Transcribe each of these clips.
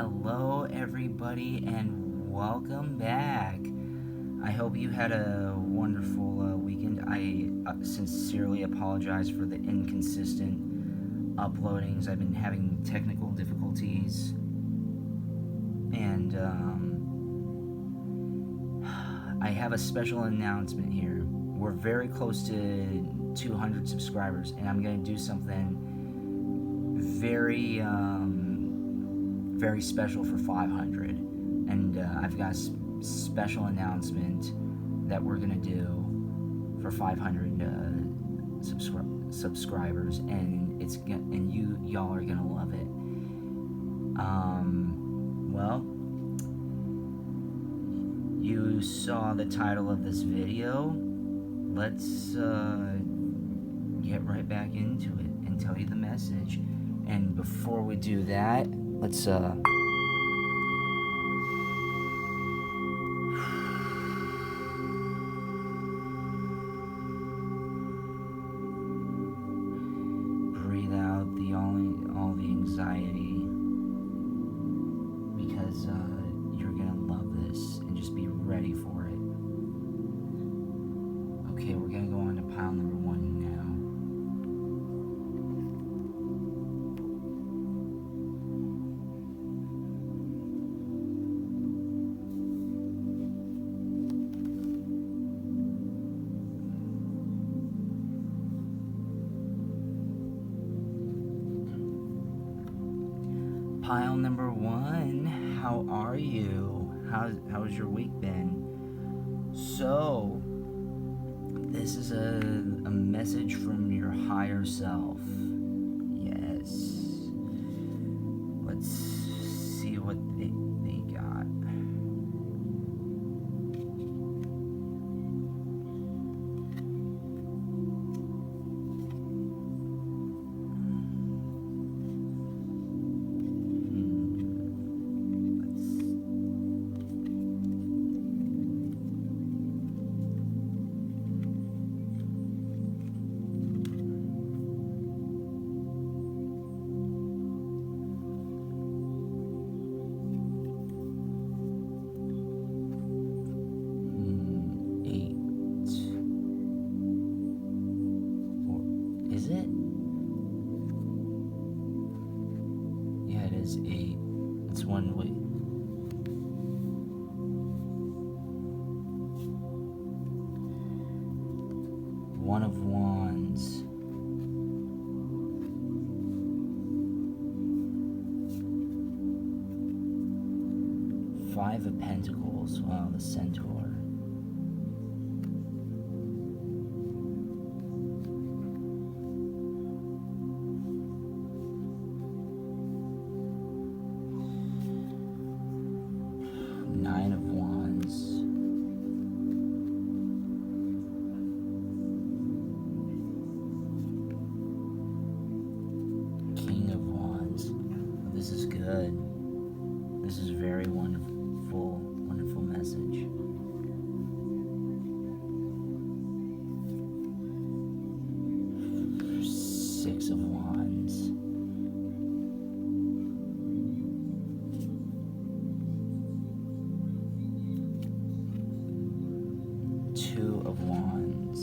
Hello everybody and welcome back. I hope you had a wonderful weekend. I sincerely apologize for the inconsistent uploadings. I've been having technical difficulties and I have a special announcement here. We're very close to 200 subscribers and I'm going to do something very special for 500, and I've got a special announcement that we're gonna do for 500 subscribers, and y'all are gonna love it. Well, you saw the title of this video. Let's get right back into it and tell you the message. And before we do that, let's breathe out all the anxiety, because you're gonna love this, and just be ready for it. Okay, we're gonna go on to pile number 1 now. Pile number 1, how are you? How's your week been? So, this is a message from your higher self. Yes. Let's see what they got. Is it? Yeah, it is 8. It's one way. One of Wands. Five of Pentacles. Wow, the Centaur. Nine of Wands. King of Wands. This is good. This is very wonderful message. Six of Wands. Two of Wands.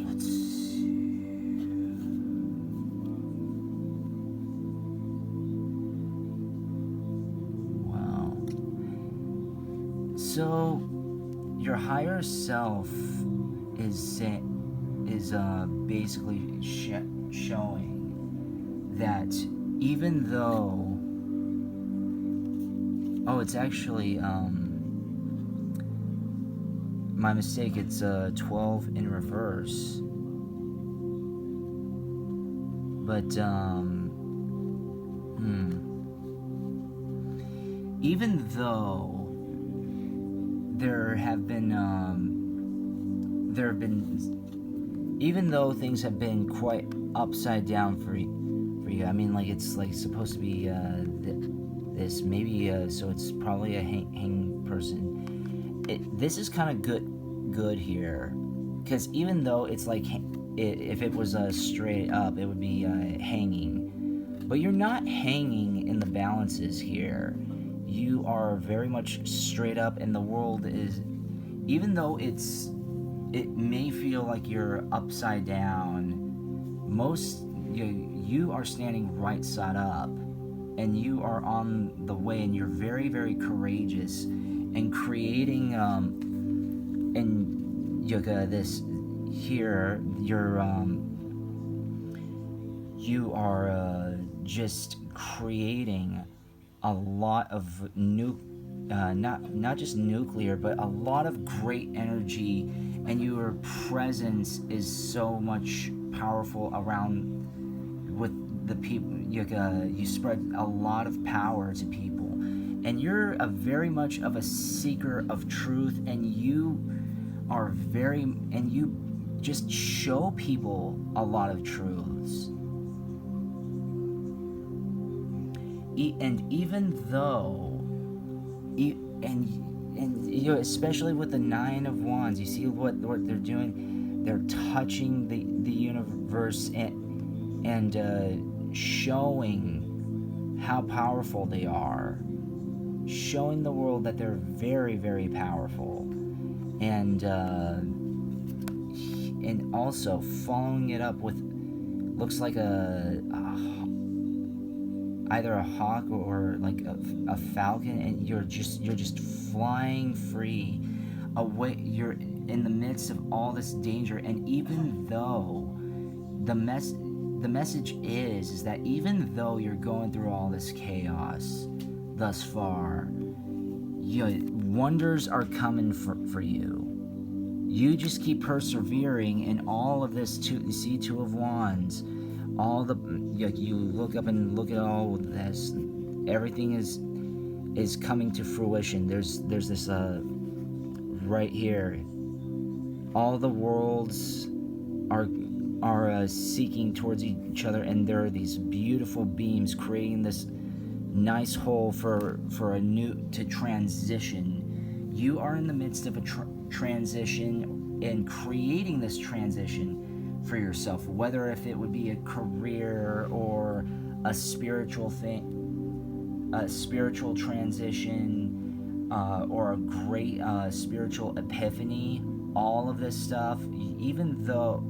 Let's see. Wow. So your higher self is basically showing that even though, it's actually my mistake, it's 12 in reverse, but even though even though things have been quite upside down for you, I mean, like, it's like supposed to be maybe, so it's probably a hang person. This is kind of good good here, because even though it's like if it was straight up, it would be hanging, but you're not hanging in the balances here. You are very much straight up, and the world is, even though it may feel like you're upside down, you are standing right side up, and you are on the way, and you're very, very courageous, and creating and yoga this here you are just creating a lot of not just nuclear, but a lot of great energy, and your presence is so much powerful around with the people. You spread a lot of power to people, and you're a very much of a seeker of truth, and you just show people a lot of truths. And even though, especially with the Nine of Wands, you see what they're doing. They're touching the universe and showing how powerful they are, showing the world that they're very, very powerful, and also following it up with, looks like either a hawk or like a falcon, and you're just flying free away. You're in the midst of all this danger, and even though the message is that even though you're going through all this chaos thus far, wonders are coming for you. You just keep persevering in all of this. You see Two of Wands. All the you look up and look at all of this. Everything is coming to fruition. There's this right here. All the worlds are seeking towards each other, and there are these beautiful beams creating this nice hole for a new to transition. You are in the midst of a transition, and creating this transition for yourself, whether if it would be a career or a spiritual thing, a spiritual transition, or a great spiritual epiphany. All of this stuff, even though,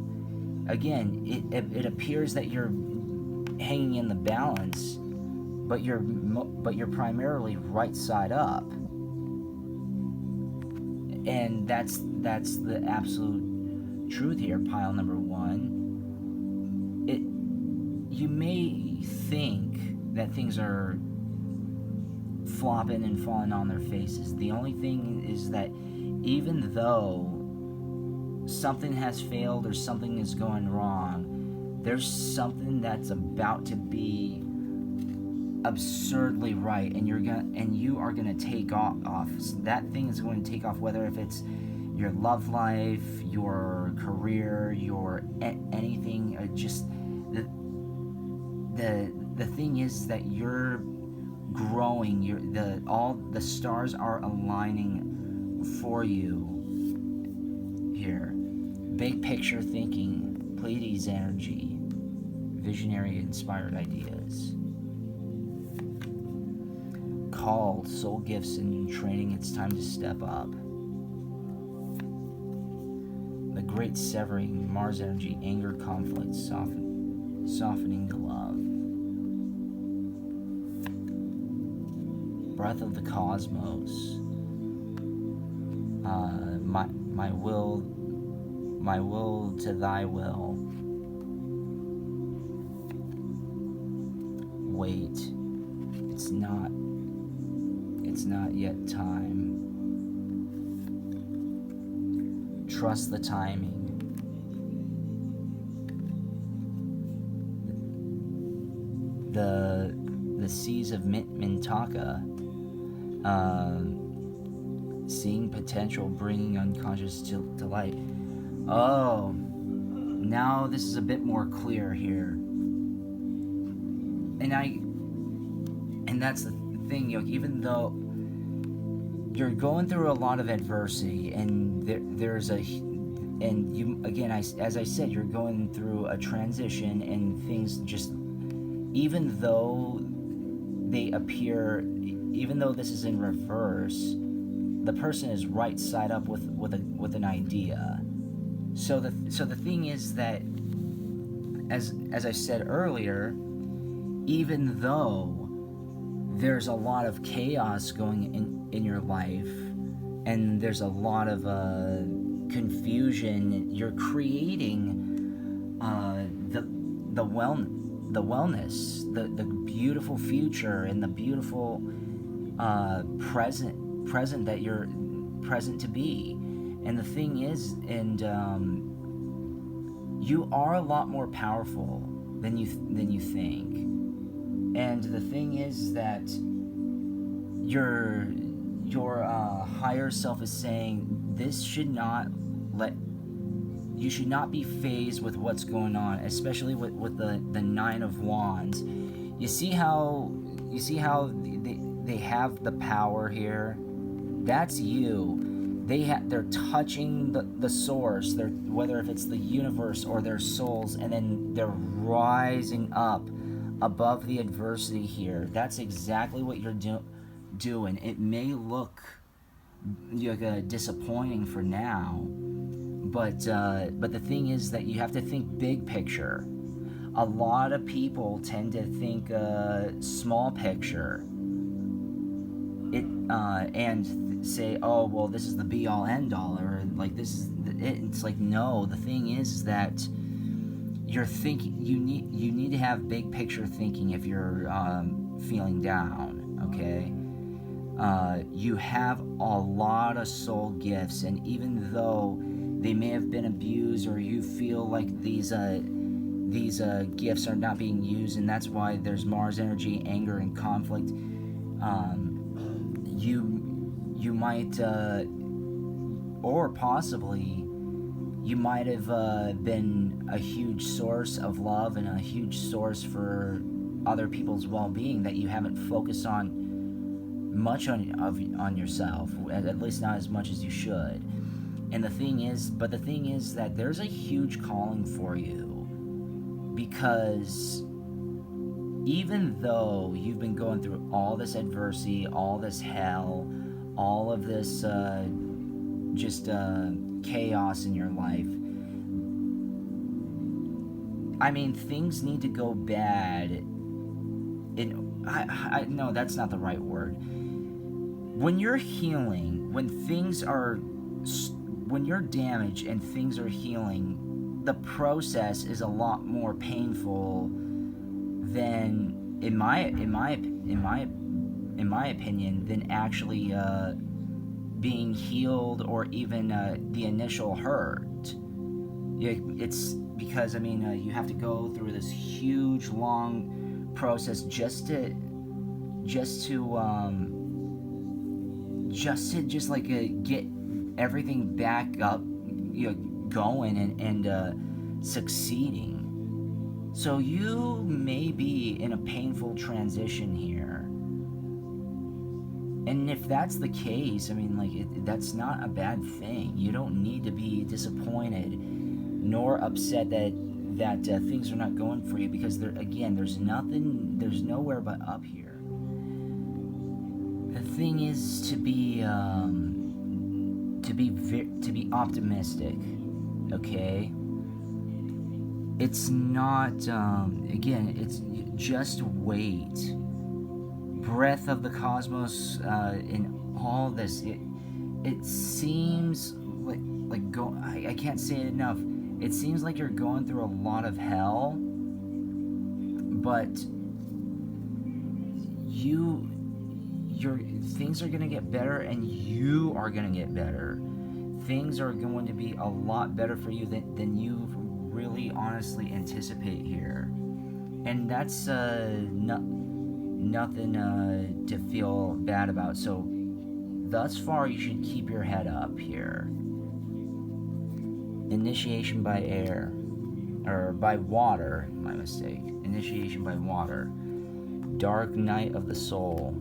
again, it appears that you're hanging in the balance, but you're primarily right side up, and that's the absolute truth here. Pile number one. You may think that things are flopping and falling on their faces. The only thing is that even though something has failed or something is going wrong, there's something that's about to be absurdly right, and you are gonna take off. That thing is going to take off, whether if it's your love life, your career, your anything. Just the thing is that you're growing. All the stars are aligning for you here. Big picture thinking, Pleiades energy, visionary inspired ideas. Called soul gifts and training. It's time to step up. The great severing, Mars energy, anger, conflict, softening to love. Breath of the cosmos. My will to thy will. Wait, it's not yet time. Trust the timing. The seas of Mintaka, seeing potential, bringing unconscious to light. Oh, now this is a bit more clear here. And that's the thing, even though you're going through a lot of adversity, and there's a, and you again, as I said, you're going through a transition, and things just, even though they appear, even though this is in reverse, the person is right side up with an idea. So the thing is that, as I said earlier, even though there's a lot of chaos going in your life, and there's a lot of confusion, you're creating the wellness, the beautiful future, and the beautiful present that you're present to be. And the thing is, and you are a lot more powerful than you think. And the thing is that your higher self is saying this should not let you should not be phased with what's going on, especially with the Nine of Wands. You see how they have the power here? That's you. They're touching the source, whether if it's the universe or their souls, and then they're rising up above the adversity here. That's exactly what you're doing. It may look disappointing for now, but the thing is that you have to think big picture. A lot of people tend to think small picture. And say, oh well, this is the be all end all, or like this is it. It's like, no. The thing is that you're thinking. You need to have big picture thinking if you're feeling down. Okay. You have a lot of soul gifts, and even though they may have been abused, or you feel like these gifts are not being used, and that's why there's Mars energy, anger, and conflict. You might, or possibly, you might have been a huge source of love and a huge source for other people's well-being that you haven't focused on much on yourself, at least not as much as you should. And the thing is that there's a huge calling for you, because even though you've been going through all this adversity, all this hell, all of this chaos in your life, I mean, things need to go bad. No, that's not the right word. When you're healing, when you're damaged and things are healing, the process is a lot more painful than, in my opinion, than actually being healed, or even the initial hurt. It's because, I mean, you have to go through this huge long process just to get everything back up, going and succeeding. So you may be in a painful transition here. And if that's the case, I mean, that's not a bad thing. You don't need to be disappointed nor upset that things are not going for you, because there's nowhere but up here. The thing is to be optimistic, okay? It's not, it's just wait. Breath of the cosmos, in all this, it seems I can't say it enough. It seems like you're going through a lot of hell, but your things are going to get better, and you are going to get better. Things are going to be a lot better for you than you really honestly anticipate here. And that's nothing to feel bad about. So thus far, you should keep your head up here. Initiation by air, or by water, my mistake. Initiation by water. Dark night of the soul.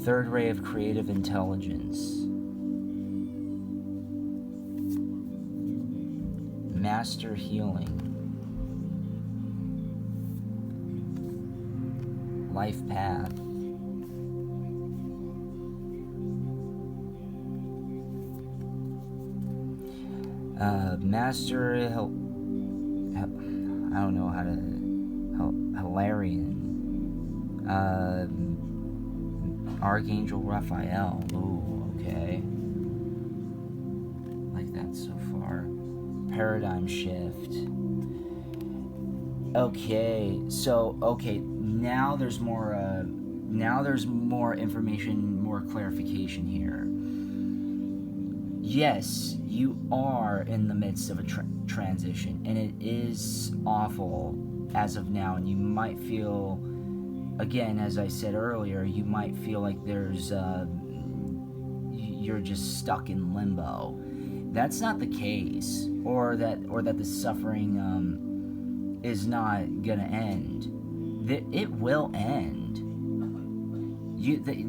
third ray of creative intelligence. Master healing. Life path. Master I don't know how to Hilarion. Archangel Raphael. Ooh, okay. Like that so far. Paradigm shift. Okay, so now there's more information, more clarification here. Yes, you are in the midst of a transition, and it is awful as of now, and you might feel, again, as I said earlier, you might feel like you're just stuck in limbo. That's not the case, or that the suffering is not gonna end. It will end.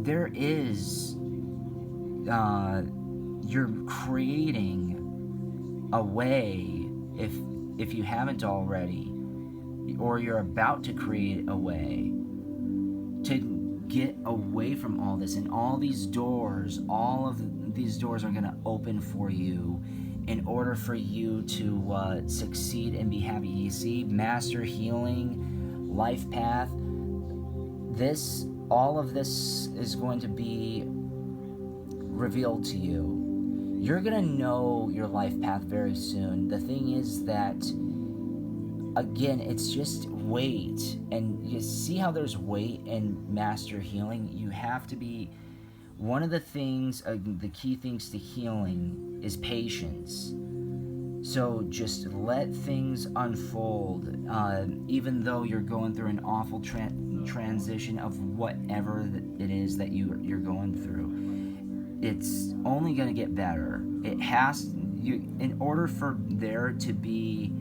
There is. You're creating a way, if you haven't already, or you're about to create a way to get away from all this, and all of these doors are going to open for you in order for you to succeed and be happy. You see, master healing, life path, all of this is going to be revealed to you. You're going to know your life path very soon. The thing is that, again, it's just weight. And you see how there's weight in master healing? You have to be... One of the things, the key things to healing is patience. So just let things unfold, even though you're going through an awful transition of whatever it is that you're going through. It's only going to get better. In order for there to be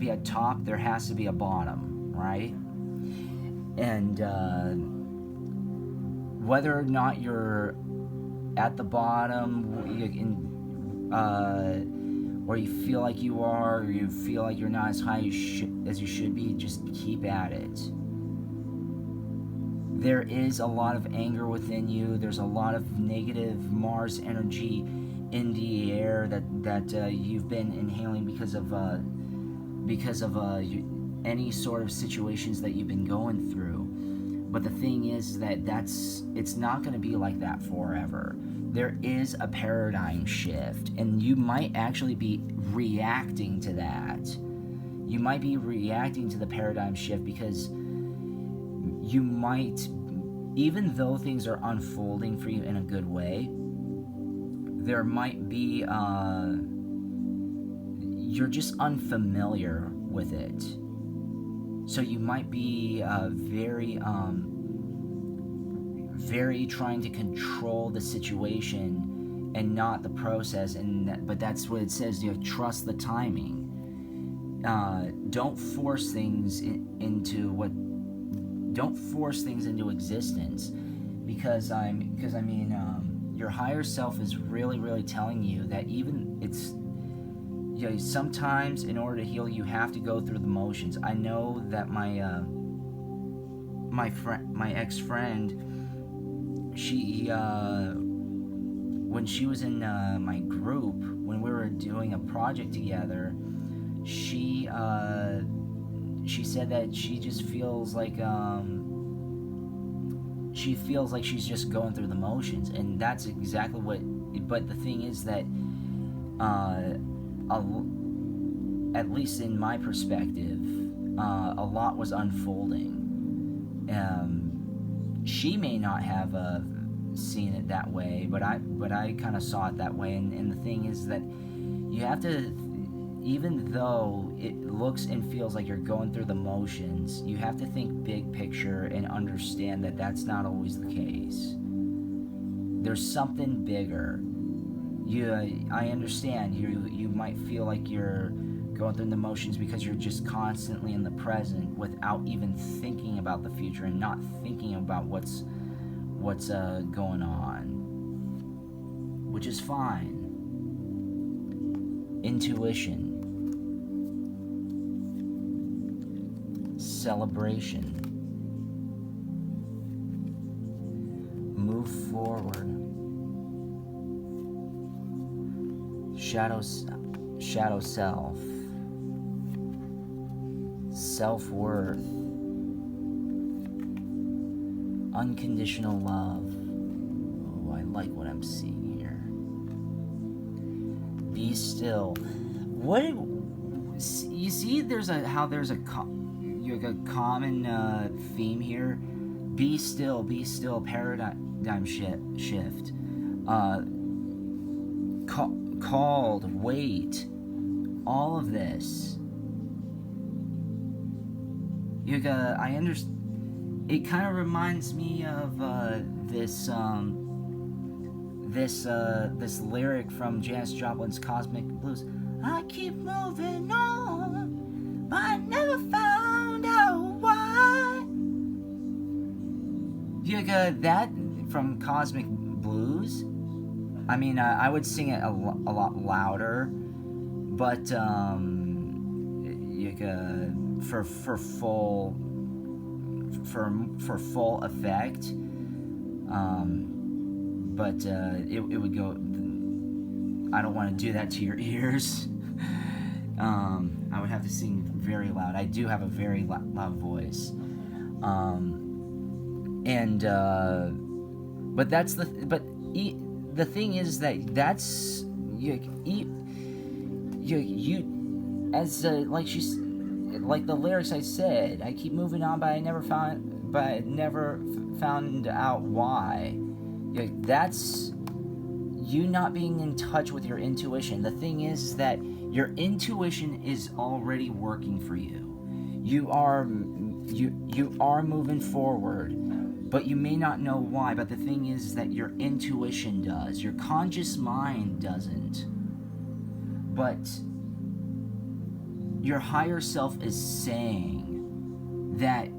a top, there has to be a bottom, right? And whether or not you're at the bottom, or you feel like you are, or you feel like you're not as high as you should be, just keep at it. There is a lot of anger within you. There's a lot of negative Mars energy in the air that you've been inhaling because of any sort of situations that you've been going through. But the thing is that it's not going to be like that forever. There is a paradigm shift, and you might actually be reacting to that. You might be reacting to the paradigm shift because you might, even though things are unfolding for you in a good way, there might be, you're just unfamiliar with it. So you might be very trying to control the situation and not the process. But that's what it says. You trust the timing. Don't force things into existence, because your higher self is really, really telling you that sometimes in order to heal, you have to go through the motions. I know that my ex-friend, she when she was in my group, when we were doing a project together, she said that she just feels like she's just going through the motions, and that's exactly what. But the thing is that, at least in my perspective, a lot was unfolding. She may not have seen it that way, but I kind of saw it that way. And the thing is that you have to, even though it looks and feels like you're going through the motions, you have to think big picture and understand that that's not always the case. There's something bigger. I understand you might feel like you're going through the motions because you're just constantly in the present without even thinking about the future and not thinking about what's what's going on, which is fine. Intuition, celebration, move forward, shadow self, self-worth, unconditional love. Oh, I like what I'm seeing here. Be still. What you see? There's a common theme here. Be still. Paradigm shift. Called. Wait. All of this. I understand. It kind of reminds me of this lyric from Janis Joplin's Cosmic Blues. I keep moving on, but I never found out why. You got that from Cosmic Blues? I mean, I would sing it a lot louder, but for full effect, but it would go. I don't want to do that to your ears. I would have to sing very loud. I do have a very loud voice, but the thing is that that's you like the lyrics I said. I keep moving on, but I never found out why. That's you not being in touch with your intuition. The thing is that your intuition is already working for you. You are moving forward, but you may not know why. But the thing is that your intuition does. Your conscious mind doesn't. But your higher self is saying that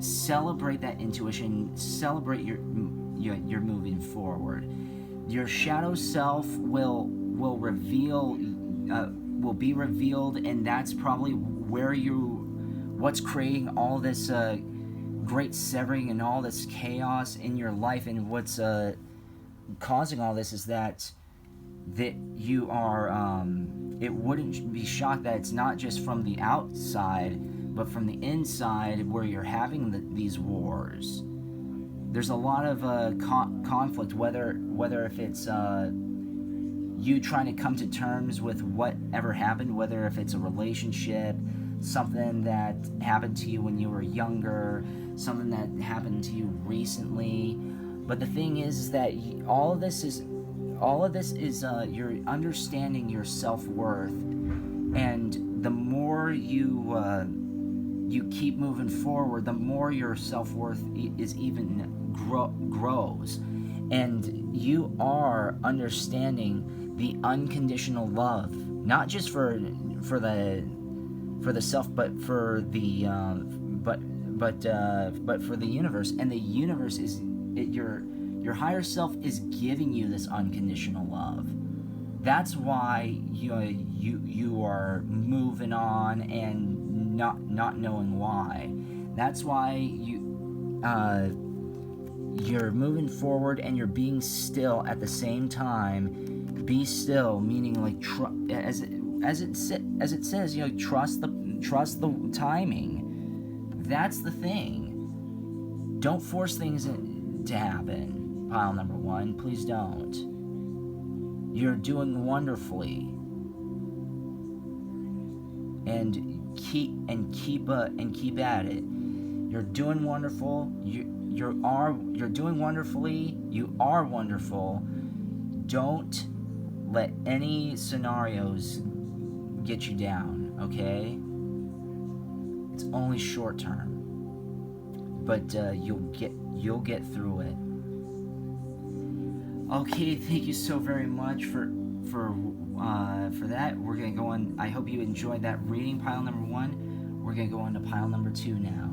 celebrate that intuition, celebrate your moving forward. Your shadow self will be revealed, and that's probably what's creating all this great severing and all this chaos in your life, and what's causing all this is that you are it wouldn't be shocked that it's not just from the outside but from the inside where you're having these wars. There's a lot of conflict, whether if it's you trying to come to terms with whatever happened, whether if it's a relationship, something that happened to you when you were younger, something that happened to you recently. But the thing is that all of this is you're understanding your self-worth, and the more you keep moving forward, the more your self-worth is even grows, and you are understanding the unconditional love, not just for the self, but for the but for the universe. And the universe is your higher self is giving you this unconditional love. That's why you are moving on and not knowing why. That's why you're moving forward and you're being still at the same time. Be still, meaning like as it says, trust the timing. That's the thing. Don't force things to happen. Pile number one, please don't. You're doing wonderfully, and keep at it. You're doing wonderful. You're doing wonderfully. You are wonderful. Don't let any scenarios get you down. Okay? It's only short term, but you'll get through it. Okay, thank you so very much for that. We're gonna go on. I hope you enjoyed that reading, pile number one. We're gonna go on to pile number two now.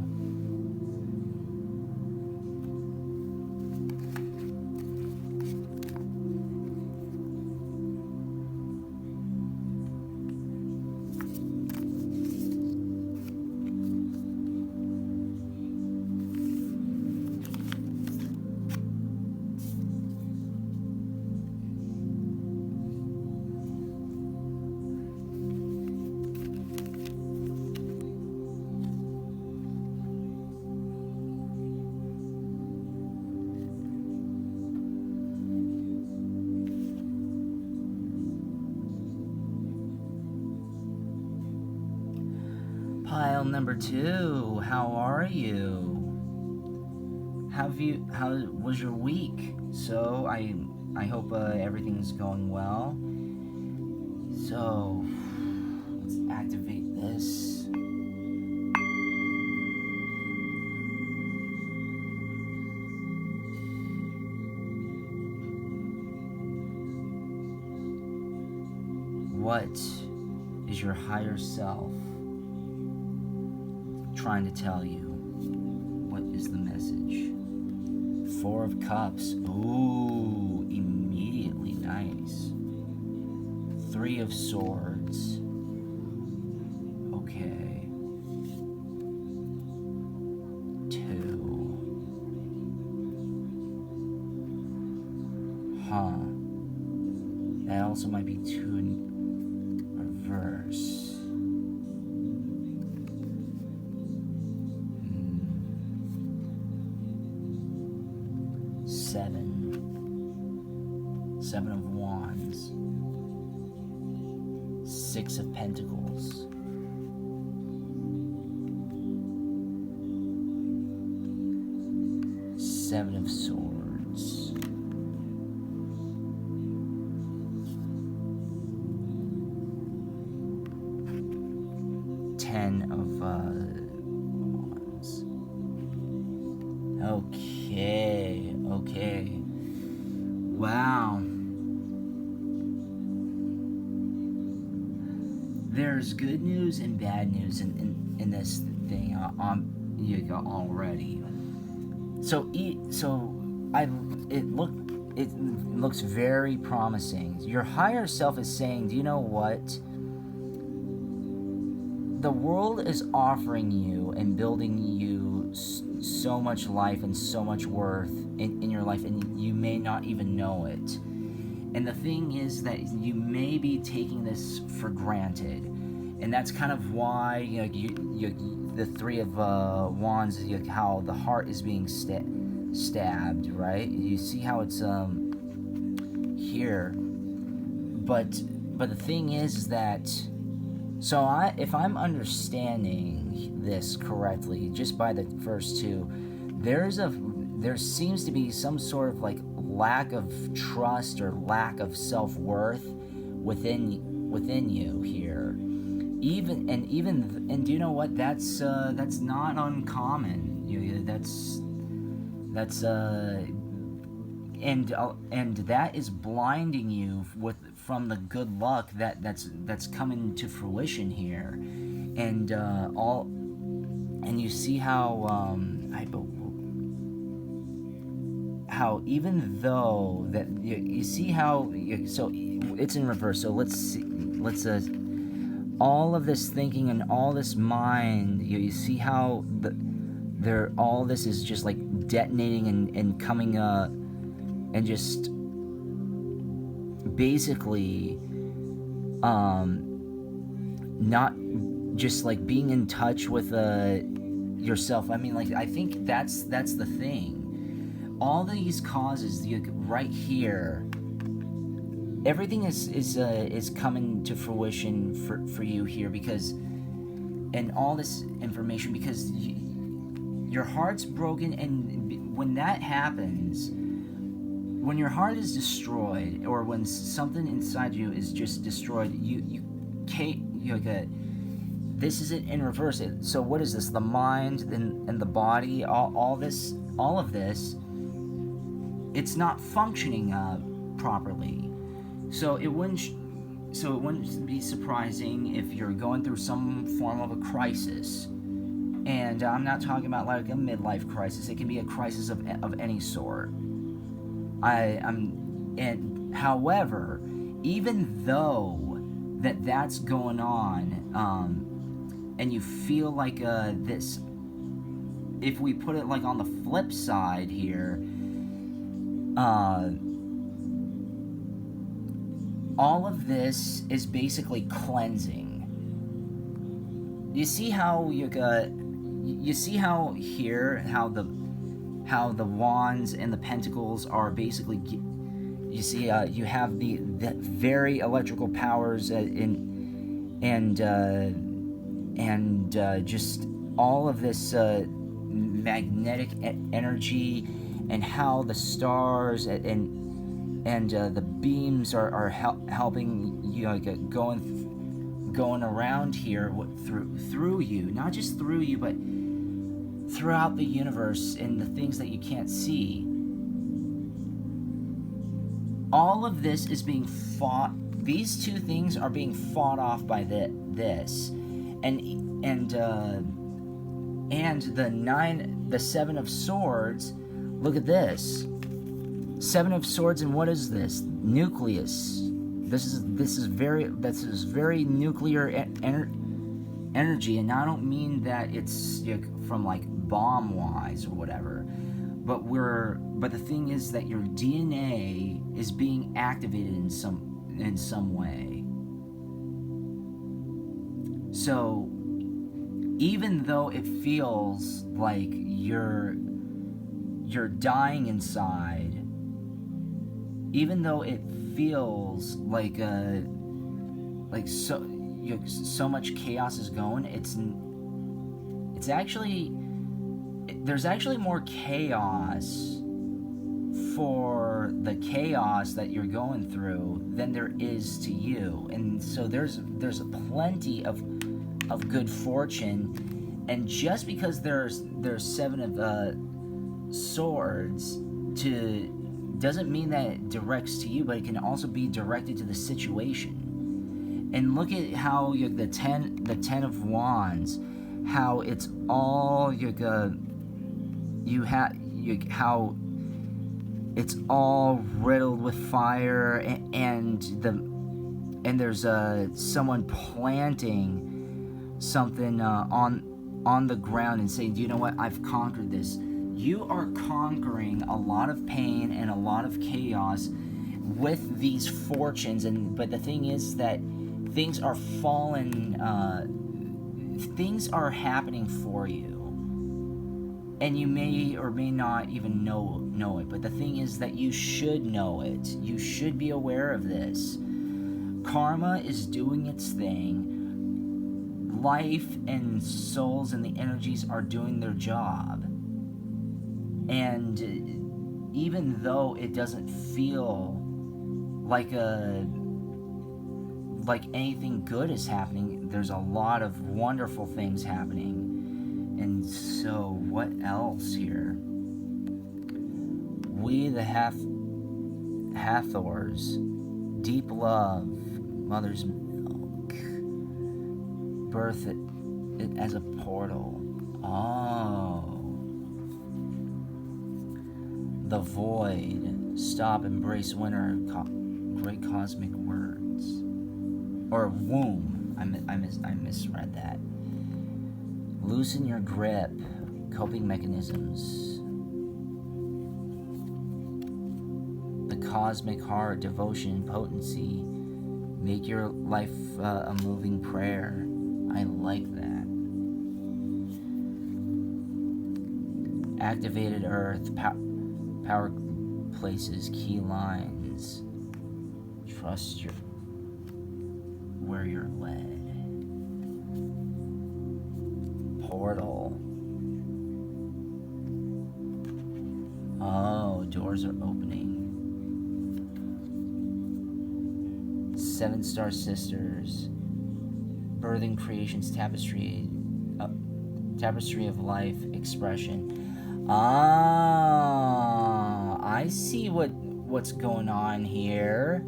number 2. How are you? How was your week? So I hope everything's going well. So let's activate this. What is your higher self trying to tell you? What is the message? 4 of Cups. Ooh, immediately nice. 3 of Swords. Okay. 2. Huh. That also might be 2 in reverse. 7 of Wands, 6 of Pentacles, 7 of Swords, 10 of Wands. Okay. Wow. There's good news and bad news in this thing already. It looks very promising. Your higher self is saying, do you know what? The world is offering you and building you so much life and so much worth in your life, and you may not even know it. And the thing is that you may be taking this for granted, and that's kind of why the 3 of Wands, how the heart is being stabbed, right? You see how it's here, but the thing is that, if I'm understanding this correctly, just by the first 2, there seems to be some sort of like lack of trust or lack of self-worth within you here. Even do you know what? That's not uncommon. And that is blinding you from the good luck that's coming to fruition here, and you see how even though that you see how so it's in reverse. So let's all of this thinking and all this mind, you see how all this is just like detonating and coming and just basically not just like being in touch with yourself. I mean, like, I think that's the thing. All these causes, right here, everything is coming to fruition for you here, because, and all this information, because your heart's broken, and when that happens, when your heart is destroyed, or when something inside you is just destroyed, you can't, this is it in reverse. So what is this? The mind and the body, all of this, it's not functioning properly. So it wouldn't be surprising if you're going through some form of a crisis. And I'm not talking about like a midlife crisis. It can be a crisis of any sort. However, even though that's going on, and you feel like this, if we put it like on the flip side here, all of this is basically cleansing. You see how here, how the wands and the pentacles are basically, you see, you have the very electrical powers and and just all of this magnetic energy, and how the stars and the beams are helping you, like going around here through you, not just through you, but throughout the universe and the things that you can't see. All of this is being fought. These two things are being fought off by this, and the Seven of Swords. Look at this, Seven of Swords, and what is this? Nucleus. This is very nuclear energy, and I don't mean that it's from like bomb wise or whatever, but the thing is that your DNA is being activated in some way. So even though it feels like you're dying inside, even though it feels like so much chaos is going, it's actually, there's actually more chaos for the chaos that you're going through than there is to you. And so there's plenty of good fortune, and just because there's Seven of Swords doesn't mean that it directs to you, but it can also be directed to the situation. And look at how the ten of Wands, how it's all how it's all riddled with fire, and there's someone planting something on the ground and saying, do you know what, I've conquered this. You are conquering a lot of pain and a lot of chaos with these fortunes, but the thing is that things are things are happening for you, and you may or may not even know it, but the thing is that you should know it. You should be aware of this. Karma is doing its thing. Life and souls and the energies are doing their job. And even though it doesn't feel like anything good is happening, there's a lot of wonderful things happening. And so, what else here? We the Hathors, deep love, mother's milk, birth it as a portal. Oh. The void, stop, embrace winter, great cosmic words. Or womb, I misread that. Loosen your grip, coping mechanisms. The cosmic heart, devotion, potency. Make your life a moving prayer. I like that. Activated earth, power places, key lines. Trust where you're led. Portal. Oh, doors are opening. 7-star sisters. Birthing creations, tapestry of life, expression. I see what's going on here.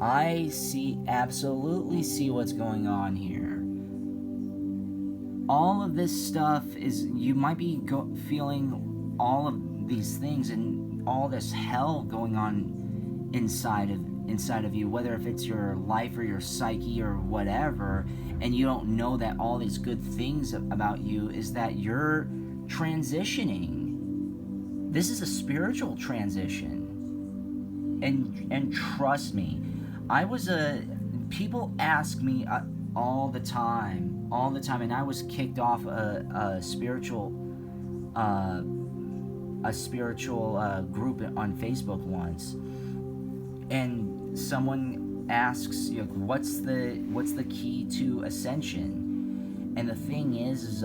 I absolutely see what's going on here. All of this stuff is, you might be feeling all of these things and all this hell going on inside of you, whether if it's your life or your psyche or whatever, and you don't know that all these good things about you is that you're transitioning. This is a spiritual transition, and trust me, people ask me all the time, and I was kicked off a spiritual group on Facebook once, and someone asks, what's the key to ascension? And the thing is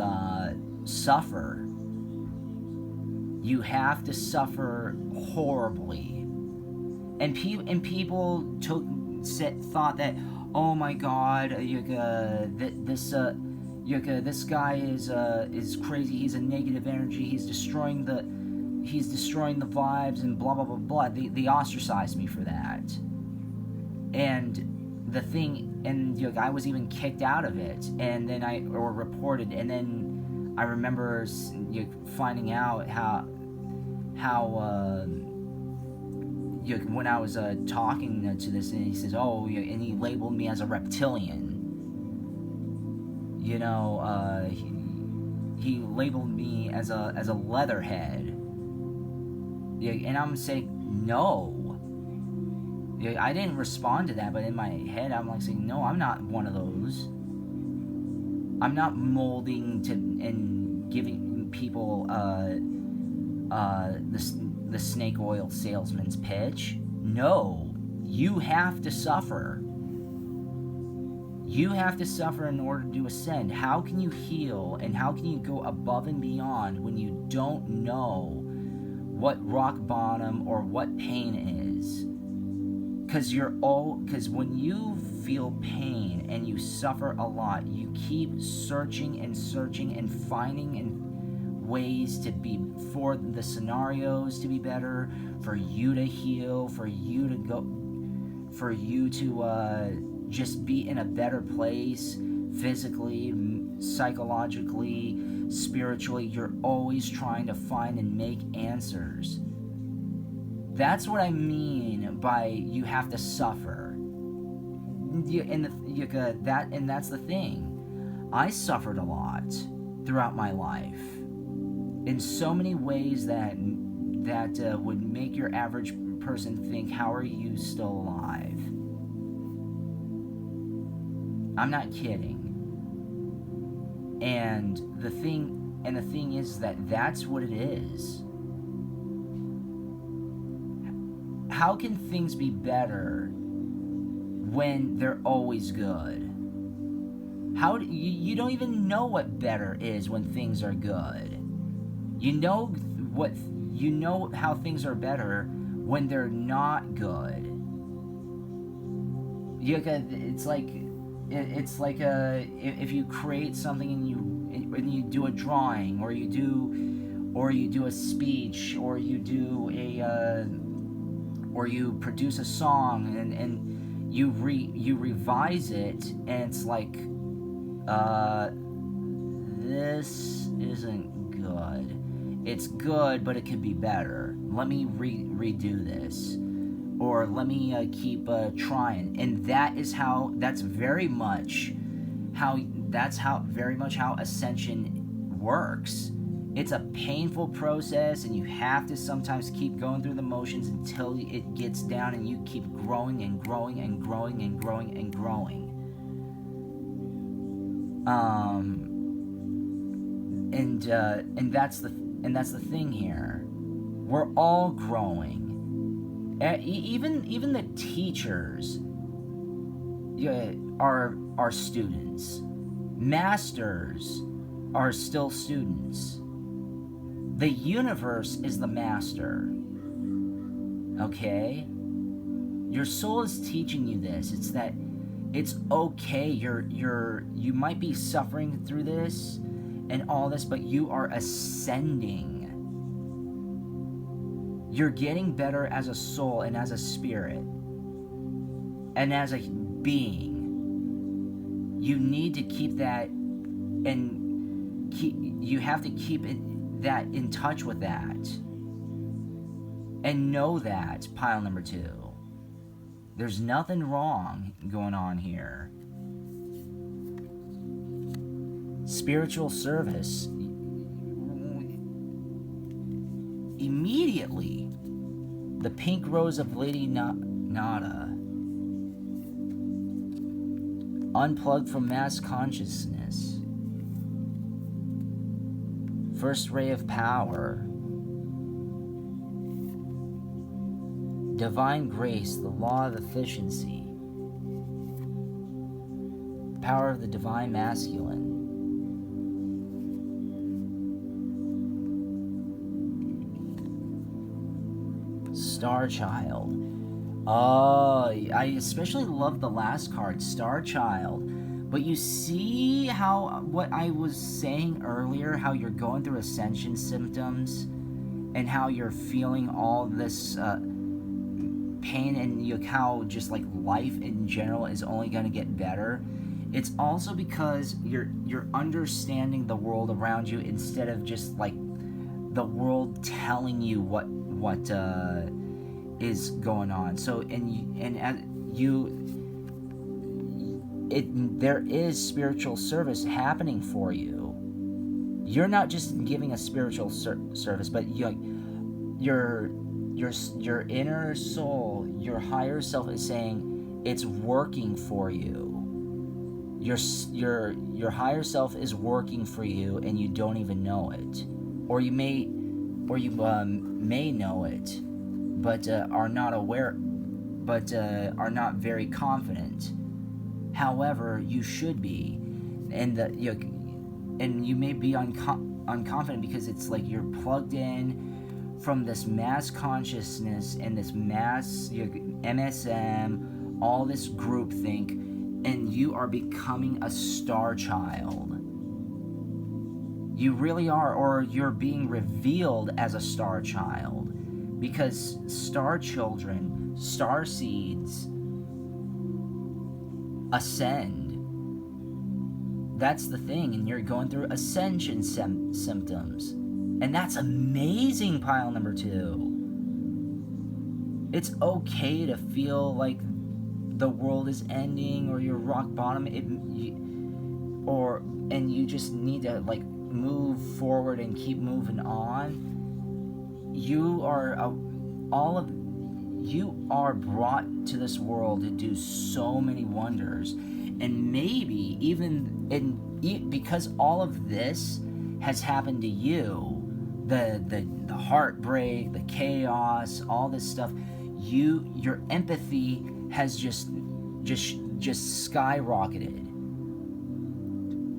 suffer. You have to suffer horribly. And people thought that, oh my God, this guy is crazy. He's a negative energy. He's destroying the vibes and blah blah blah blah. They ostracized me for that. And the thing, and I was even kicked out of it, and then or reported, and then I remember finding out how when I was talking to this, and he says, oh, and he labeled me as a reptilian. He labeled me as a leatherhead. And I'm saying no. I didn't respond to that, but in my head I'm like saying, no, I'm not one of those. I'm not molding to and giving people the snake oil salesman's pitch. No, you have to suffer. You have to suffer in order to ascend. How can you heal and how can you go above and beyond when you don't know what rock bottom or what pain is? Because when you feel pain and you suffer a lot, you keep searching and finding ways for the scenarios to be better, for you to heal, for you to just be in a better place physically, psychologically, spiritually. You're always trying to find and make answers. That's what I mean by you have to suffer. And that's the thing. I suffered a lot throughout my life in so many ways that would make your average person think, how are you still alive? I'm not kidding. And the thing is that's what it is. How can things be better when they're always good? You don't even know what better is when things are good. You know how things are better when they're not good. It's like if you create something and you do a drawing, or you do a speech, or you produce a song, and you revise it, and it's like, this isn't good. It's good, but it could be better. Let me redo this, or let me keep trying. And that's very much how ascension works. It's a painful process, and you have to sometimes keep going through the motions until it gets down, and you keep growing and growing and growing and growing and growing. And that's the thing here. We're all growing. Even the teachers are students. Masters are still students. The universe is the master. Okay? Your soul is teaching you this. It's that it's okay. You might be suffering through this and all this, but you are ascending. You're getting better as a soul and as a spirit and as a being. You need to keep that, and you have to keep that in touch with that, and know that, pile number 2. There's nothing wrong going on here. Spiritual service. Immediately, the pink rose of Lady Nada, unplugged from mass consciousness, first ray of power, divine grace, the law of efficiency, power of the divine masculine, Star Child. Oh, I especially love the last card, Star Child. But you see how, what I was saying earlier, how you're going through ascension symptoms and how you're feeling all this pain, and how just like life in general is only going to get better. It's also because you're understanding the world around you instead of just like the world telling you what is going on. So there is spiritual service happening for you. You're not just giving a spiritual service, but your inner soul, your higher self is saying it's working for you. Your higher self is working for you, and you don't even know it, or you may know it, but are not aware, but are not very confident. However, you should be, and you may be unconfident because it's like you're plugged in from this mass consciousness and this mass MSM, all this groupthink, and you are becoming a star child. You really are, or you're being revealed as a star child, because star children, star seeds, ascend. That's the thing, and you're going through ascension symptoms, and that's amazing. Pile number 2. It's okay to feel like the world is ending, or you're rock bottom, and you just need to like move forward and keep moving on. You are brought to this world to do so many wonders, and maybe even because all of this has happened to you, the heartbreak, the chaos, all this stuff, your empathy has just skyrocketed.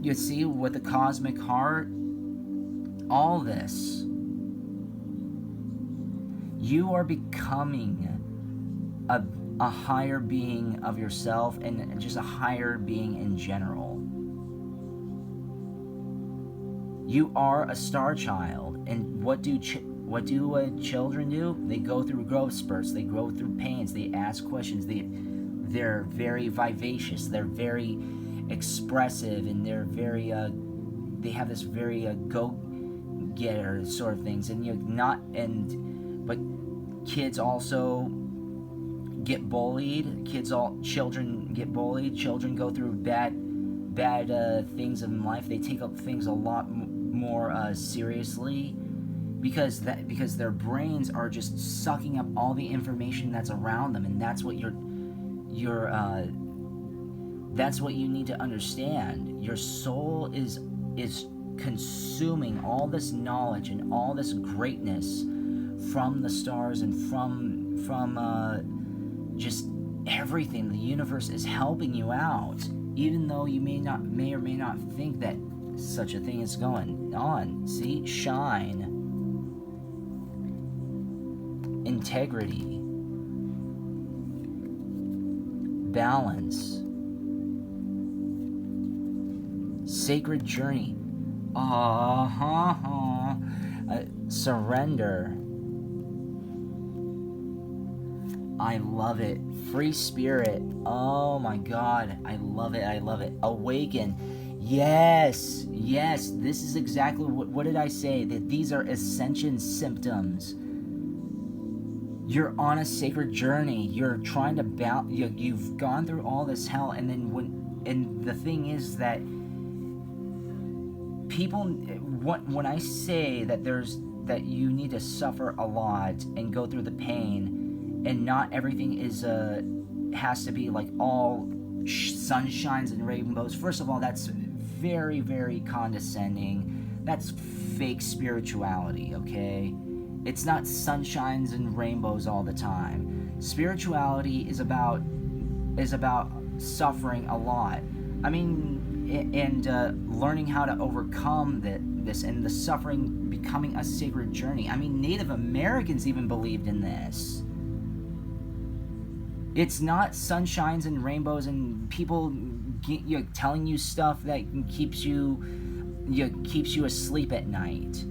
You see, with the cosmic heart, all this, you are becoming a higher being of yourself, and just a higher being in general. You are a star child, and what do children do? They go through growth spurts, they go through pains, they ask questions, they're very vivacious, they're very expressive, and they're very they have this very go-getter sort of things, but kids also get bullied. Children get bullied. Children go through bad things in life. They take up things a lot more seriously, because their brains are just sucking up all the information that's around them, and that's what that's what you need to understand. Your soul is consuming all this knowledge and all this greatness from the stars and from just everything. The universe is helping you out, even though you may or may not think that such a thing is going on. See, shine, integrity, balance, sacred journey, surrender. I love it. Free spirit. Oh my God. I love it. Awaken. Yes. This is exactly what did I say? That these are ascension symptoms. You're on a sacred journey. You're trying to you've gone through all this hell, and then and the thing is that people, when I say that that you need to suffer a lot and go through the pain, and not everything has to be like all sunshines and rainbows. First of all, that's very, very condescending. That's fake spirituality, okay? It's not sunshines and rainbows all the time. Spirituality is about suffering a lot. I mean, learning how to overcome this, and the suffering becoming a sacred journey. I mean, Native Americans even believed in this. It's not sunshines and rainbows and people telling you stuff that keeps you asleep at night.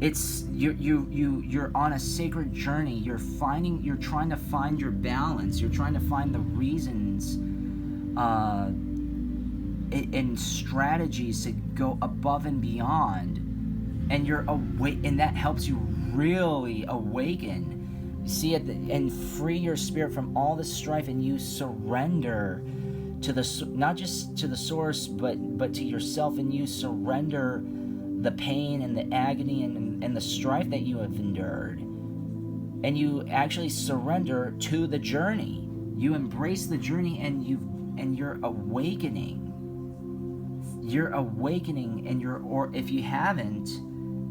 It's you're on a sacred journey. You're trying to find your balance. You're trying to find the reasons and strategies to go above and beyond, and you're awake, and that helps you really awaken. See it and free your spirit from all the strife, and you surrender to not just to the source, but to yourself, and you surrender the pain and the agony and the strife that you have endured, and you actually surrender to the journey. You embrace the journey, and you're awakening. You're awakening, and or if you haven't,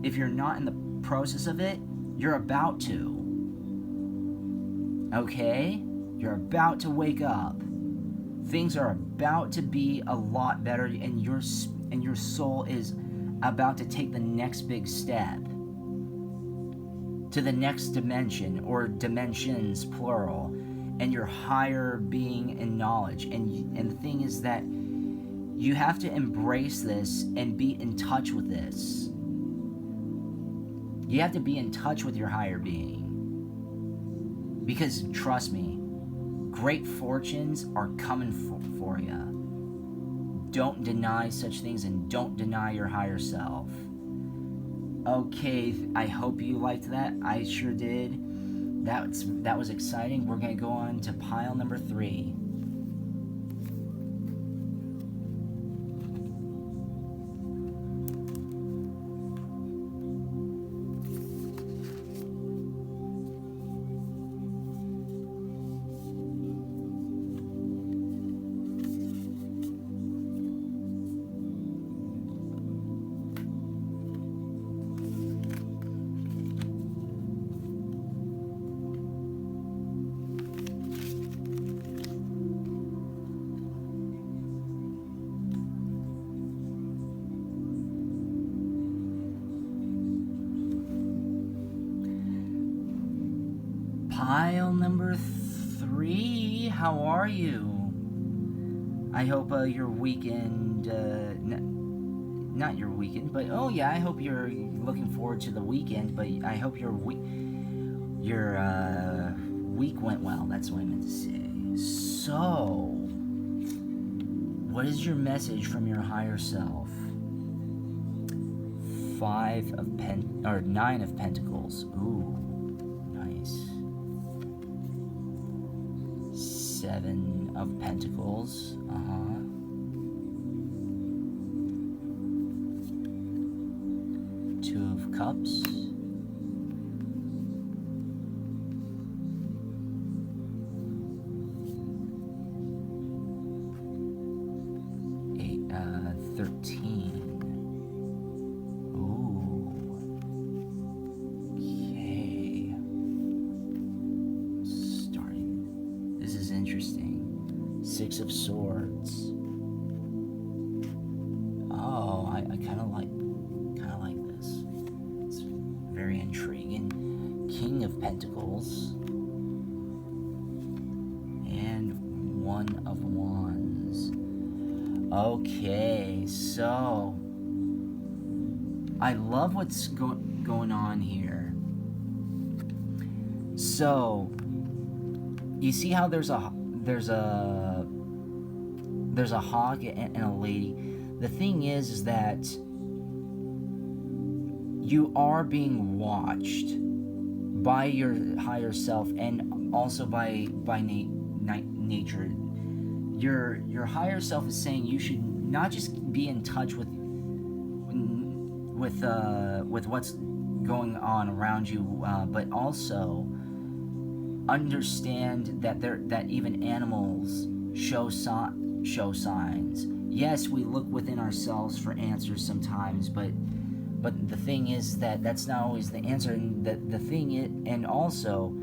if you're not in the process of it, you're about to. Okay? You're about to wake up. Things are about to be a lot better, and your soul is about to take the next big step to the next dimension, or dimensions plural, and your higher being and knowledge. And the thing is that you have to embrace this and be in touch with this. You have to be in touch with your higher being. Because trust me, great fortunes are coming for you. Don't deny such things, and don't deny your higher self. Okay, I hope you liked that. I sure did. That was exciting. We're going to go on to pile number 3. Pile number 3, how are you? I hope your weekend, not your weekend, but oh yeah, I hope you're looking forward to the weekend, but I hope your week went well, that's what I meant to say. So, what is your message from your higher self? 9 of Pentacles, ooh, nice. 7 of Pentacles, 2 of Cups, 13. Ooh. Okay. Starting. This is interesting. 6 of Swords. Oh, I kind of like this. It's very intriguing. King of Pentacles. And 1 of Wands. Okay, so I love what's going on here. So you see how there's a hawk and a lady. The thing is that you are being watched by your higher self, and also by nature. Your higher self is saying you should not just be in touch with what's going on around you, but also understand that even animals show signs. Yes, we look within ourselves for answers sometimes, but the thing is that that's not always the answer. And the thing is, and also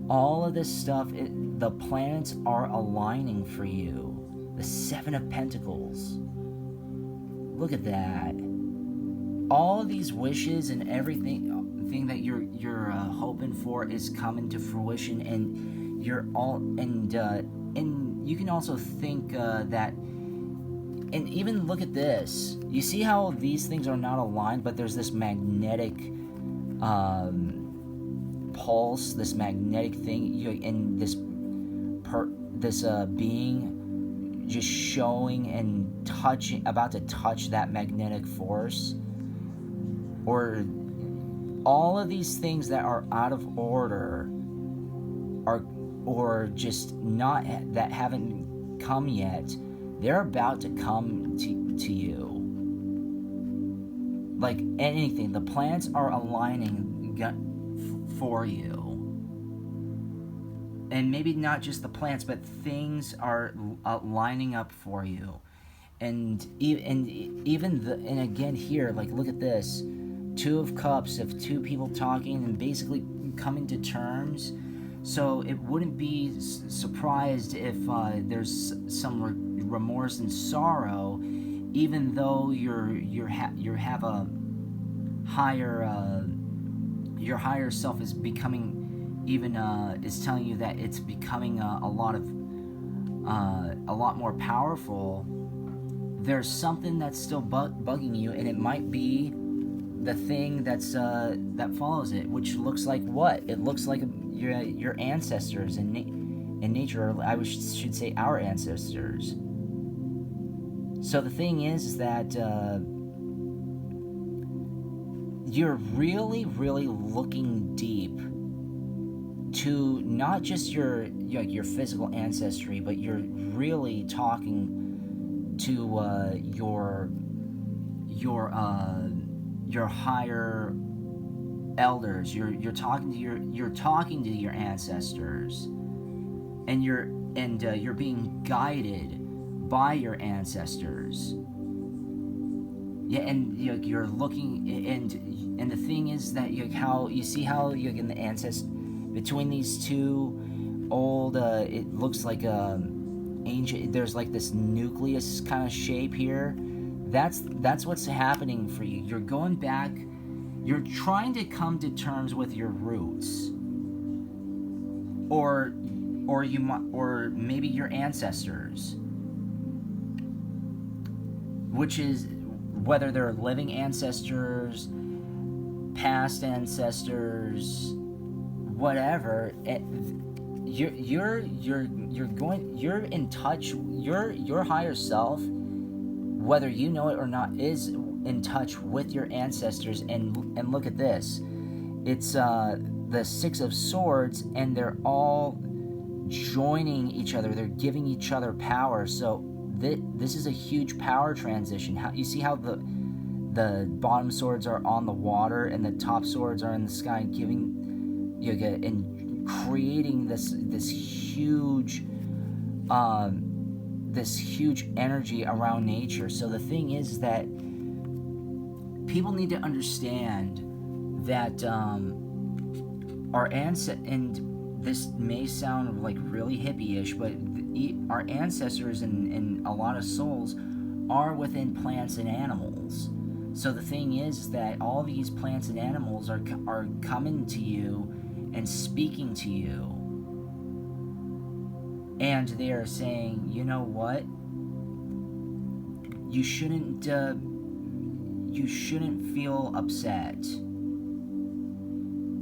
all of this stuff, the planets are aligning for you. the Seven of Pentacles. Look at that. All of these wishes and everything that you're hoping for is coming to fruition, and you're all and you can also think that. And even look at this. You see how these things are not aligned, but there's this magnetic pulse, this magnetic thing, and this being just showing and touching, about to touch that magnetic force. Or all of these things that are out of order, or just not, that haven't come yet, they're about to come to you. Like anything, the planets are aligning for you. And maybe not just the planets, but things are lining up for you. And again here, like, look at this. Two of Cups, of two people talking and basically coming to terms. So it wouldn't be surprised if there's some remorse and sorrow, even though you have a higher your higher self is becoming, even is telling you that it's becoming a lot more powerful. There's something that's still bugging you, and it might be the thing that's that follows it, which looks like what? It looks like your ancestors in nature, or I should say our ancestors. So the thing is that you're really, really looking deep to not just your physical ancestry, but you're really talking to your higher elders. You're talking to your ancestors, and you're being guided by your ancestors. Yeah, and you're looking, and the thing is that how you see how in the ancestors between these two old, it looks like ancient. There's like this nucleus kind of shape here. That's what's happening for you. You're going back. You're trying to come to terms with your roots, or maybe your ancestors, which is whether they're living ancestors, past ancestors, whatever. You're in touch. Your higher self, whether you know it or not, is in touch with your ancestors. And look at this. It's the Six of Swords, and they're all joining each other. They're giving each other power. So this is a huge power transition. You see how the bottom swords are on the water and the top swords are in the sky, giving and creating this huge energy around nature. So the thing is that people need to understand that our ancestors, and this may sound like really hippie-ish, but our ancestors and a lot of souls are within plants and animals. So the thing is that all these plants and animals are coming to you and speaking to you, and they are saying, you know what, you shouldn't feel upset.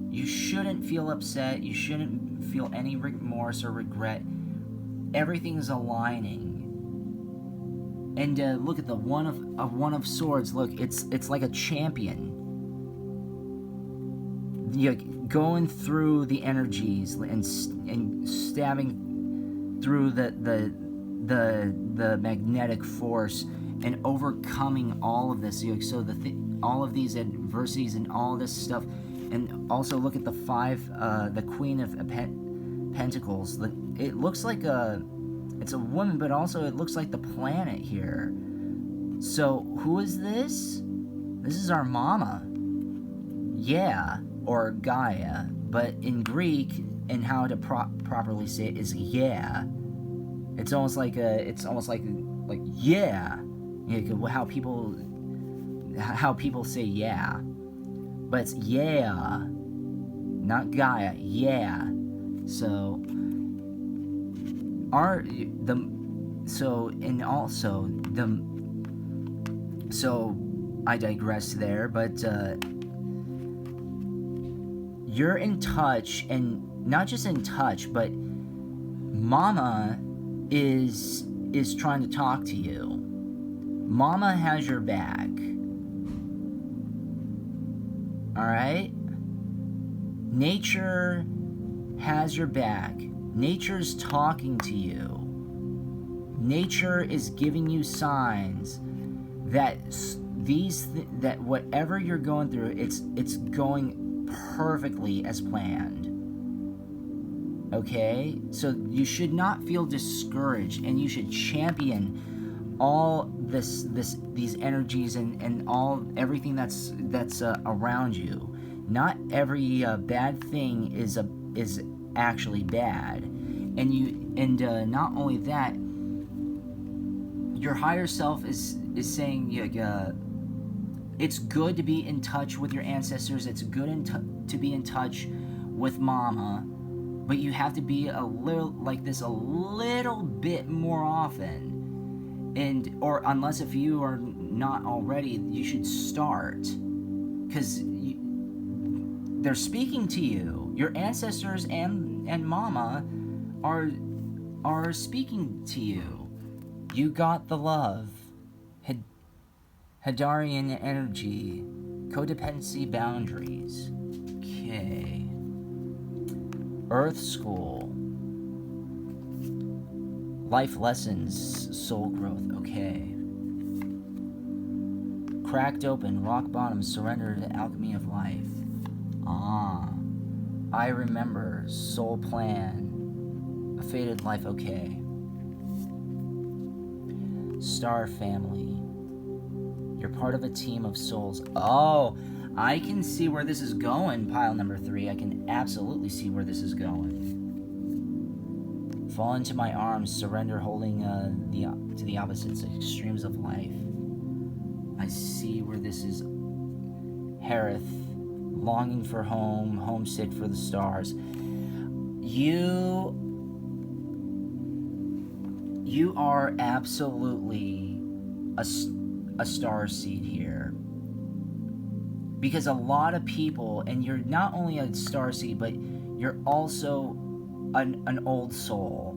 You shouldn't feel upset. You shouldn't feel any remorse or regret. Everything's aligning. And look at the one of swords. Look, it's like a champion. Going through the energies and stabbing through the magnetic force and overcoming all of this. So all of these adversities and all this stuff. And also look at the the Queen of Pentacles. It looks like it's a woman, but also it looks like the planet here. So who is this? This is our mama. Yeah, or Gaia. But in Greek, and how to properly say it is yeah. It's almost like yeah, how people say yeah, but it's yeah, not Gaia, yeah. So our the so and also the so I digress there, but you're in touch, and not just in touch, but Mama is trying to talk to you. Mama has your back. All right? Nature has your back. Nature's talking to you. Nature is giving you signs that that whatever you're going through, it's going perfectly as planned. Okay? So you should not feel discouraged, and you should champion all these energies and everything that's around you. Not every bad thing is actually bad, and not only that, your higher self is saying it's good to be in touch with your ancestors. It's good to be in touch with Mama, but you have to be a little bit more often. Or unless if you are not already, you should start, because they're speaking to you. Your ancestors and Mama are speaking to you. You got the love. Hadarian energy. Codependency boundaries. Okay. Earth School. Life lessons. Soul growth. Okay. Cracked open. Rock bottom. Surrender to the alchemy of life. I remember. Soul plan. A faded life. Okay. Star family. You're part of a team of souls. Oh, I can see where this is going, pile number 3. I can absolutely see where this is going. Fall into my arms, surrender, holding to the opposites extremes of life. I see where this is. Harith, longing for home, homesick for the stars. You are absolutely a star seed here, because a lot of people, and you're not only a star seed, but you're also an old soul,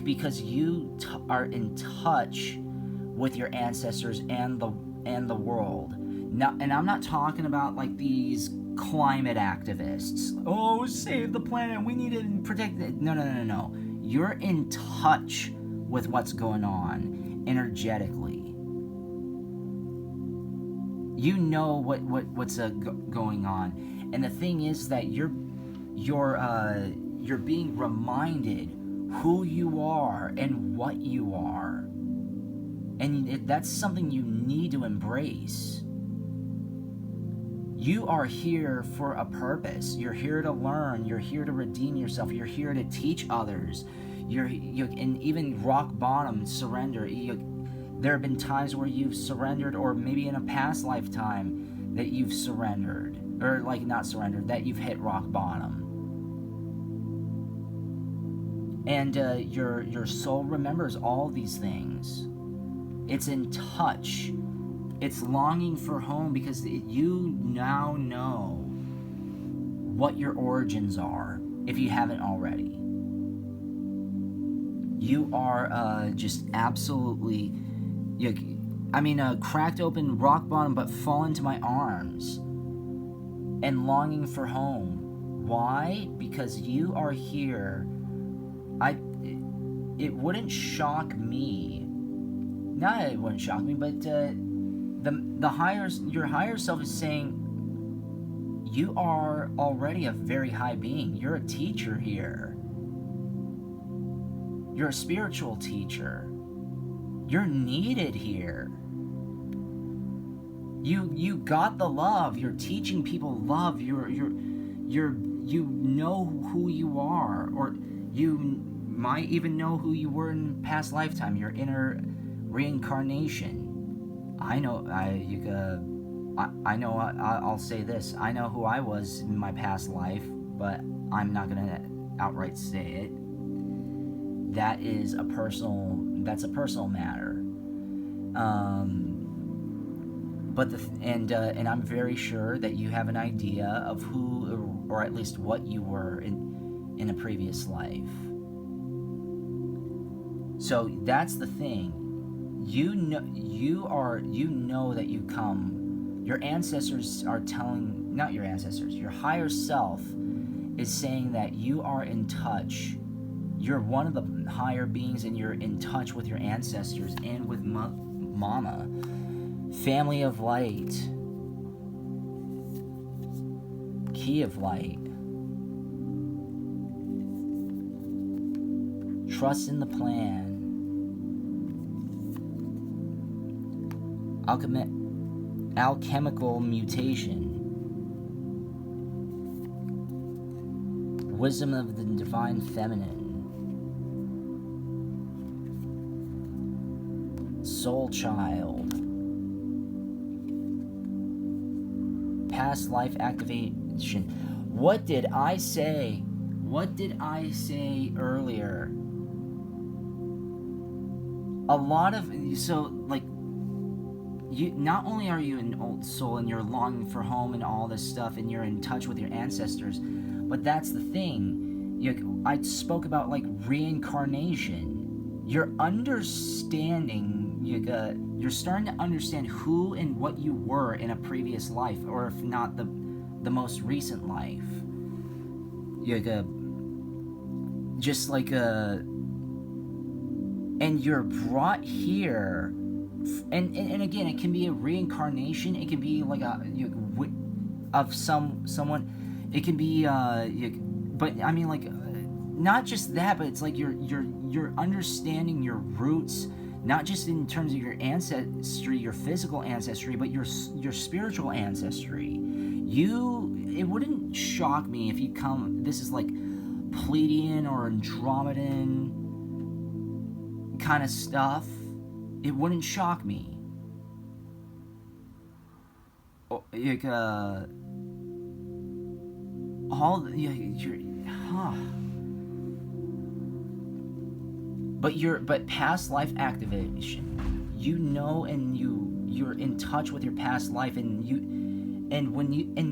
because you are in touch with your ancestors and the world. Now, and I'm not talking about like these climate activists. Oh, save the planet, we need to protect it. No. You're in touch with what's going on energetically. You know what's going on, and the thing is that you're being reminded who you are and what you are, and that's something you need to embrace. You are here for a purpose. You're here to learn. You're here to redeem yourself. You're here to teach others. And even rock bottom, surrender. There have been times where you've surrendered, or maybe in a past lifetime that you've surrendered, or like not surrendered, that you've hit rock bottom. And your soul remembers all these things. It's in touch. It's longing for home, because you now know what your origins are, if you haven't already. You are just absolutely... cracked open, rock bottom, but fall into my arms and longing for home. Why? Because you are here. It wouldn't shock me. Not it wouldn't shock me, but your higher self is saying you are already a very high being. You're a teacher here. You're a spiritual teacher. You're needed here. You got the love. You're teaching people love. You know who you are, or you might even know who you were in past lifetime, your inner reincarnation. I know. I'll say this. I know who I was in my past life, but I'm not gonna outright say it. That's a personal matter. And I'm very sure that you have an idea of who, or at least what you were in a previous life. So that's the thing. You know that you come. Your ancestors are telling, not your ancestors, your higher self is saying that you are in touch. You're one of the higher beings, and you're in touch with your ancestors and with Mama. Family of light. Key of light. Trust in the plan. Alchemical mutation. Wisdom of the divine feminine. Soul child. Past life activation. What did I say? What did I say earlier? A lot of, so like, you not only are you an old soul and you're longing for home and all this stuff, and you're in touch with your ancestors, but that's the thing. I spoke about like reincarnation. You're understanding. You're starting to understand who and what you were in a previous life, or if not the most recent life. Just like and you're brought here. And again, it can be a reincarnation. It can be like of someone. It can be but I mean, like, not just that, but it's like you're understanding your roots, not just in terms of your ancestry, your physical ancestry, but your spiritual ancestry. It wouldn't shock me if you come. This is like Pleiadian or Andromedan kind of stuff. It wouldn't shock me. Like, But past life activation, and you're in touch with your past life, and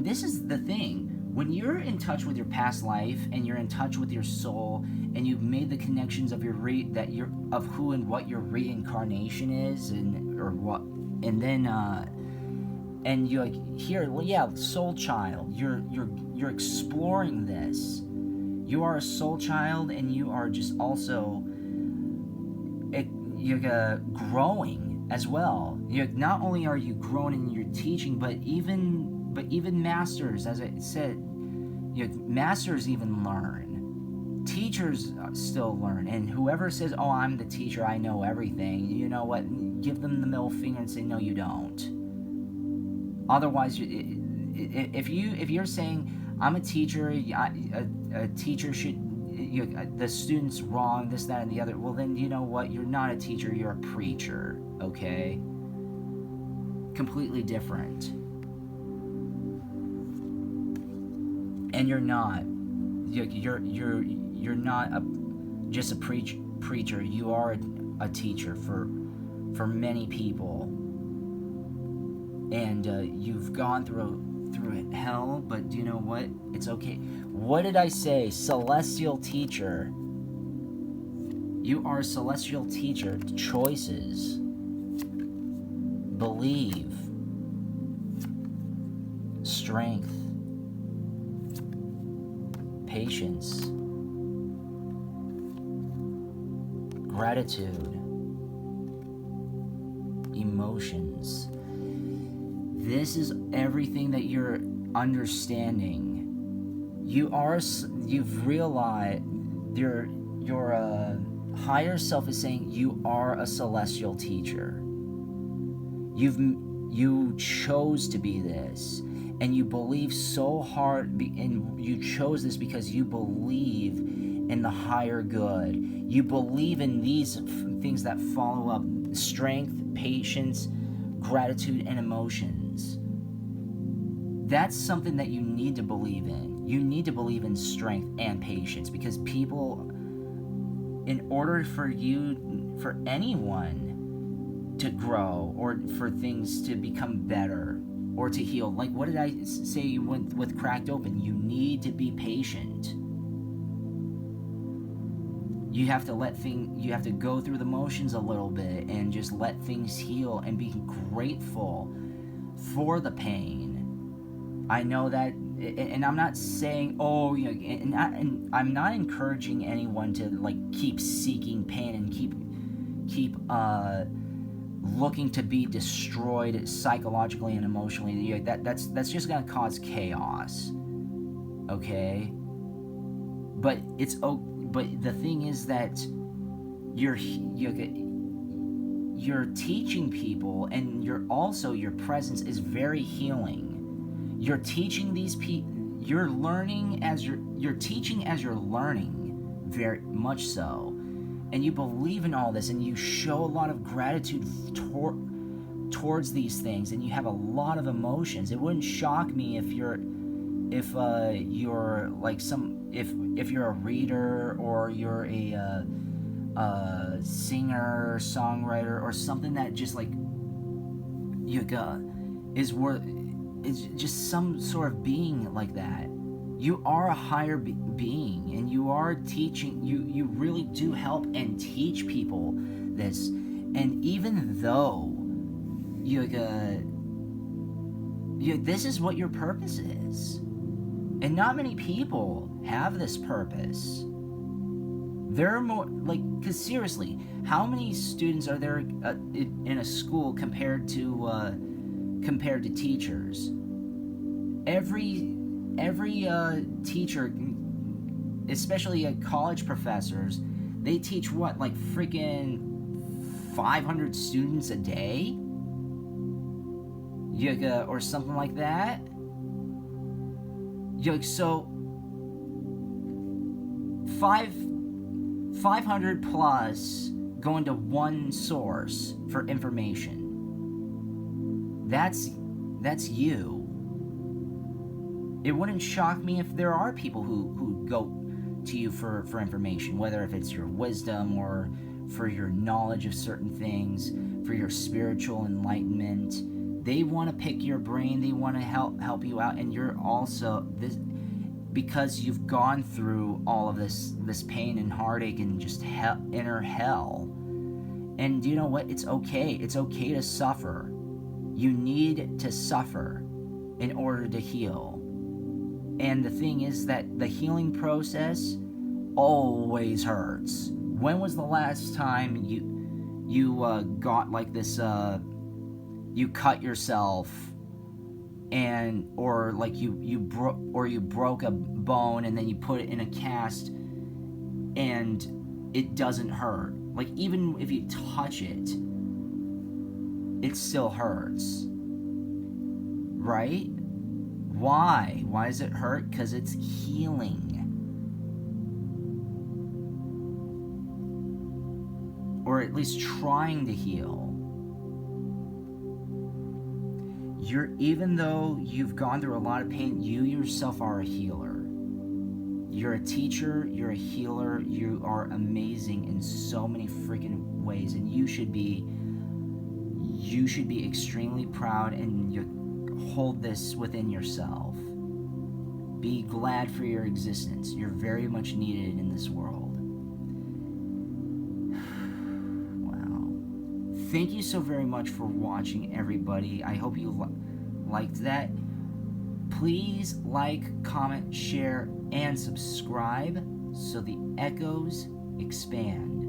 this is the thing. When you're in touch with your past life and you're in touch with your soul, and you've made the connections of of who and what your reincarnation is, and you like here, well, yeah, soul child. You're exploring this. You are a soul child, and you are just also growing as well. Not only are you growing in your teaching, but even masters, as I said, masters even learn. Teachers still learn, and whoever says, "Oh, I'm the teacher, I know everything," you know what? Give them the middle finger and say, "No, you don't." Otherwise, if you're saying, "I'm a teacher," a teacher should, the student's wrong, this, that, and the other. Well, then you know what? You're not a teacher. You're a preacher. Okay. Completely different. And you're not. You're not just a preacher. You are a teacher for many people. And you've gone through hell, but do you know what? It's okay. What did I say? Celestial teacher. You are a celestial teacher. Choices. Believe. Strength. Patience. Gratitude. Emotions. This is everything that you're understanding. You've realized your higher self is saying you are a celestial teacher. You chose to be this, and you believe so hard, and you chose this because you believe in the higher good. You believe in these things that follow up: strength, patience, gratitude, and emotions. That's something that you need to believe in. You need to believe in strength and patience, because people, in order for anyone to grow, or for things to become better or to heal, like what did I say with Cracked Open? You need to be patient. You have to go through the motions a little bit and just let things heal and be grateful for the pain. I know that, and I'm not saying, and I'm not encouraging anyone to like keep seeking pain and keep looking to be destroyed psychologically and emotionally. That's just gonna cause chaos. Okay, but the thing is that you're teaching people, and your presence is very healing. You're teaching these people. You're teaching as you're learning, very much so, and you believe in all this, and you show a lot of gratitude towards these things, and you have a lot of emotions. It wouldn't shock me if you're like if you're a reader, or you're a singer, songwriter, or something that just like is just some sort of being like that. You are a higher being, and you are teaching. You really do help and teach people this. And even though this is what your purpose is, and not many people have this purpose. There are more, because seriously, how many students are there in a school compared to teachers? Every teacher, especially college professors, they teach what, like freaking 500 students a day, or something like that. So 500 plus going to one source for information. That's you. It wouldn't shock me if there are people who go to you for information, whether if it's your wisdom, or for your knowledge of certain things, for your spiritual enlightenment. They want to pick your brain. They want to help you out, and you're also this, because you've gone through all of this pain and heartache and just inner hell. And you know what? It's okay. It's okay to suffer. You need to suffer in order to heal. And the thing is that the healing process always hurts. When was the last time you got like this? You cut yourself, or like you broke a bone, and then you put it in a cast, and it doesn't hurt. Like, even if you touch it, it still hurts, right? Why does it hurt? Because it's healing, or at least trying to heal. Even though you've gone through a lot of pain, you yourself are a healer. You're a teacher, you're a healer, you are amazing in so many freaking ways, and you should be extremely proud, and you hold this within yourself. Be glad for your existence. You're very much needed in this world. Wow. Thank you so very much for watching, everybody. I hope you liked that. Please like, comment, share, and subscribe so the echoes expand.